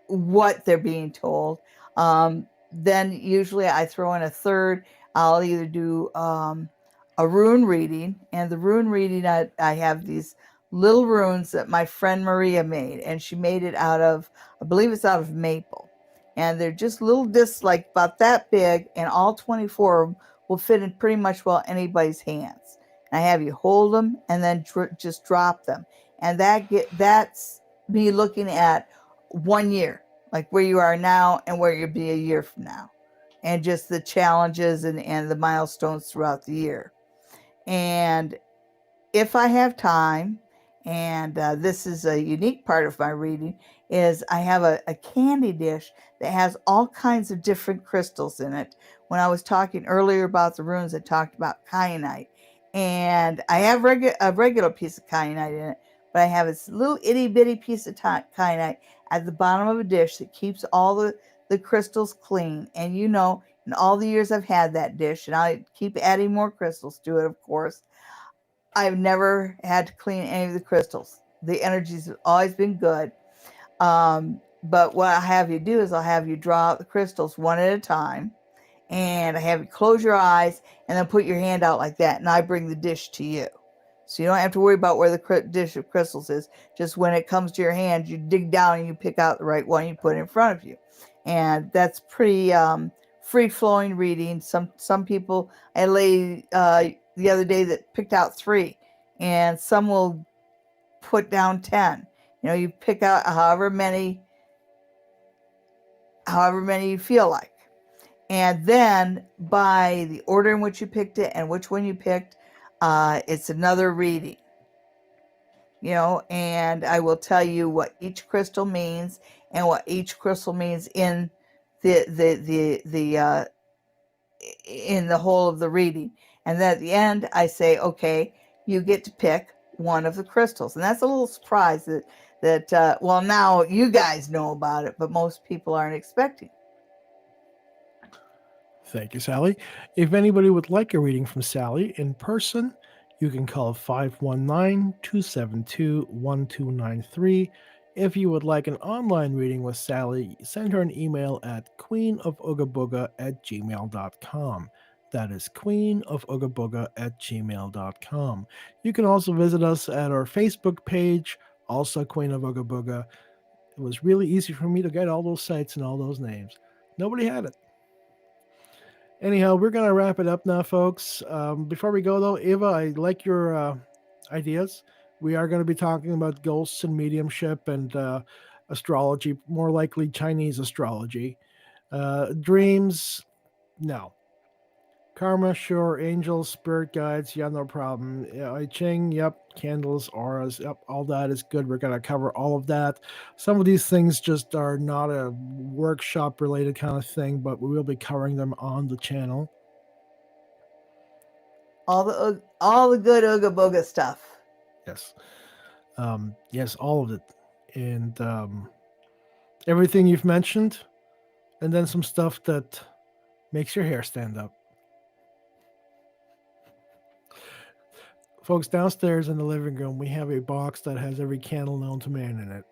what they're being told. Then usually I throw in a third. I'll either do a rune reading, and the rune reading, I have these little runes that my friend Maria made, and she made it out of, I believe it's out of maple, and they're just little discs like about that big, and all 24 of them will fit in pretty much well anybody's hands. And I have you hold them and then just drop them, and that's me looking at 1 year, like where you are now and where you'll be a year from now, and just the challenges and the milestones throughout the year. And if I have time, and this is a unique part of my reading, is I have a candy dish that has all kinds of different crystals in it. When I was talking earlier about the runes, I talked about kyanite, and I have a regular piece of kyanite in it, but I have this little itty bitty piece of kyanite at the bottom of a dish that keeps all the crystals clean. And in all the years I've had that dish, and I keep adding more crystals to it, of course, I've never had to clean any of the crystals. The energy's have always been good. But what I have you do is I'll have you draw out the crystals one at a time, and I have you close your eyes and then put your hand out like that, and I bring the dish to you. So you don't have to worry about where the dish of crystals is. Just when it comes to your hand, you dig down and you pick out the right one, you put it in front of you. And that's pretty free-flowing reading. Some people, I lay the other day that picked out 3, and some will put down 10. You pick out however many you feel like. And then by the order in which you picked it and which one you picked, it's another reading. And I will tell you what each crystal means and what each crystal means in the in the whole of the reading. And then at the end, I say, okay, you get to pick one of the crystals. And that's a little surprise that well, now you guys know about it, but most people aren't expecting. Thank you, Sally. If anybody would like a reading from Sally in person, you can call 519-272-1293. If you would like an online reading with Sally, send her an email at queenofoogaboga@gmail.com. That is queenofoogaboga@gmail.com. You can also visit us at our Facebook page, also Queen of Ooga Booga. It was really easy for me to get all those sites and all those names. Nobody had it. Anyhow, we're going to wrap it up now, folks. Before we go, though, Eva, I like your ideas. We are going to be talking about ghosts and mediumship and astrology, more likely Chinese astrology. Dreams, no. Karma, sure. Angels, spirit guides, yeah, no problem. I Ching, yep. Candles, auras, yep. All that is good. We're going to cover all of that. Some of these things just are not a workshop related kind of thing, but we will be covering them on the channel. All the good Ooga Booga stuff. Yes. Yes, all of it. And everything you've mentioned, and then some stuff that makes your hair stand up. Folks, downstairs in the living room, we have a box that has every candle known to man in it.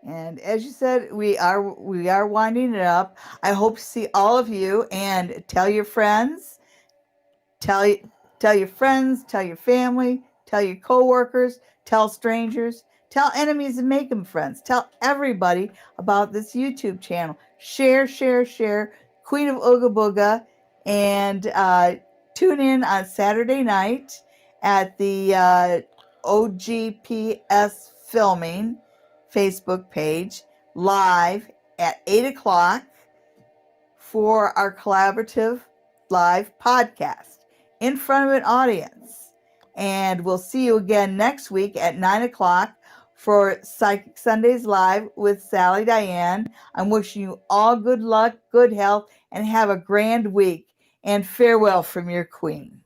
And as you said, we are winding it up. I hope to see all of you, and tell your friends, tell your friends, tell your family, tell your coworkers, tell strangers, tell enemies, and make them friends. Tell everybody about this YouTube channel. Share. Queen of Ooga Booga, and tune in on Saturday night at the OGPS filming Facebook page live at 8 o'clock for our collaborative live podcast in front of an audience. And we'll see you again next week at 9 o'clock for Psychic Sundays Live with Sally Diane. I'm wishing you all good luck, good health, and have a grand week. And farewell from your queen.